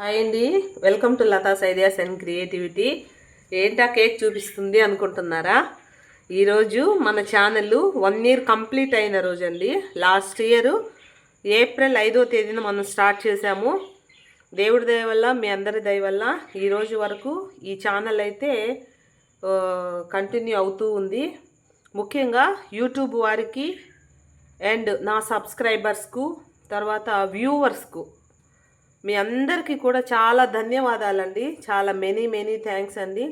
Hi అండి, welcome to Latha's ideas and creativity. ఏంటా cake చూపిస్తుంది అనుకుంటున్నారా? ఈరోజు మన ఛానల్ 1 ఇయర్ కంప్లీట్ అయిన రోజు అండి. లాస్ట్ ఇయర్ ఏప్రిల్ 5వ తేదీన మనం స్టార్ట్ చేసాము. దేవుడి దయ వల్ల, మీ అందరి దయ వల్ల ఈరోజు వరకు ఈ ఛానల్ అయితే కంటిన్యూ అవుతూ ఉంది. ముఖ్యంగా యూట్యూబ్ వారికి అండ్ నా సబ్స్క్రైబర్స్కు, తర్వాత వ్యూవర్స్కు, మీ అందరికీ కూడా చాలా ధన్యవాదాలండి. చాలా మెనీ థ్యాంక్స్ అండి.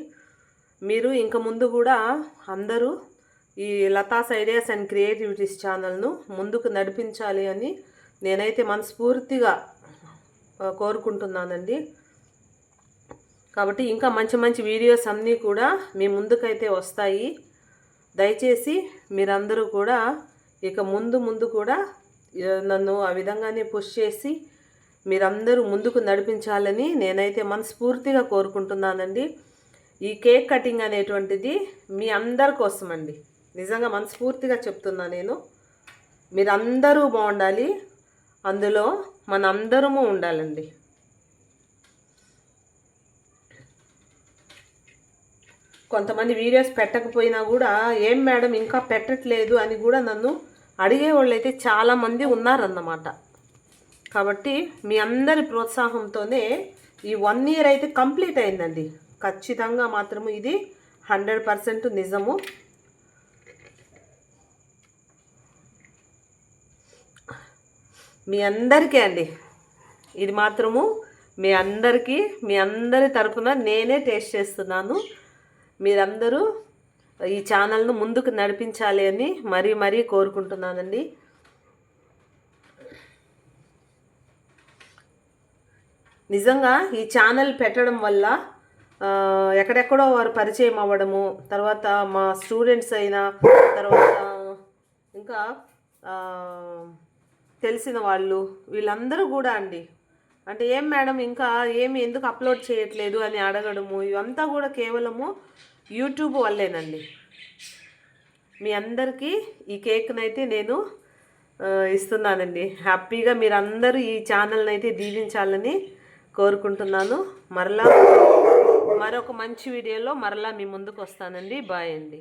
మీరు ఇంక ముందు కూడా అందరూ ఈ లతాస్ ఐడియాస్ అండ్ క్రియేటివిటీస్ ఛానల్ను ముందుకు నడిపించాలి అని నేనైతే మనస్ఫూర్తిగా కోరుకుంటున్నానండి. కాబట్టి ఇంకా మంచి మంచి వీడియోస్ అన్నీ కూడా మీ ముందుకైతే వస్తాయి. దయచేసి మీరందరూ కూడా ఇక ముందు కూడా నన్ను ఆ విధంగానే పుష్ చేసి మీరందరూ ముందుకు నడిపించాలని నేనైతే మనస్ఫూర్తిగా కోరుకుంటున్నానండి. ఈ కేక్ కటింగ్ అనేటువంటిది మీ అందరి కోసం అండి. నిజంగా మనస్ఫూర్తిగా చెప్తున్నా నేను. మీరందరూ బాగుండాలి, అందులో మనందరము ఉండాలండి. కొంతమంది వీడియోస్ పెట్టకపోయినా కూడా ఏం మేడం ఇంకా పెట్టట్లేదు అని కూడా నన్ను అడిగే వాళ్ళు అయితే చాలామంది ఉన్నారన్నమాట. కాబట్టి మీ అందరి ప్రోత్సాహంతోనే ఈ 1 ఇయర్ అయితే కంప్లీట్ అయిందండి. ఖచ్చితంగా మాత్రము ఇది 100% నిజము. మీ అందరికీ అండి, ఇది మాత్రము మీ అందరికీ, మీ అందరి తరపున నేనే టేస్ట్ చేస్తున్నాను. మీరందరూ ఈ ఛానల్ను ముందుకు నడిపించాలి అని మరీ కోరుకుంటున్నానండి. నిజంగా ఈ ఛానల్ పెట్టడం వల్ల ఎక్కడెక్కడో వారు పరిచయం అవ్వడము, తర్వాత మా స్టూడెంట్స్ అయినా, తర్వాత ఇంకా తెలిసిన వాళ్ళు, వీళ్ళందరూ కూడా అండి, అంటే ఏం మేడం ఇంకా ఎందుకు అప్లోడ్ చేయట్లేదు అని అడగడము, ఇవంతా కూడా కేవలము యూట్యూబ్ వల్లేనండి. మీ అందరికీ ఈ కేక్నైతే నేను ఇస్తున్నానండి. హ్యాపీగా మీరందరూ ఈ ఛానల్ని అయితే దీవించాలని కోరుకుంటున్నాను. మరొక మంచి వీడియోలో మీ ముందుకు వస్తానండి. బాయ్ అండి.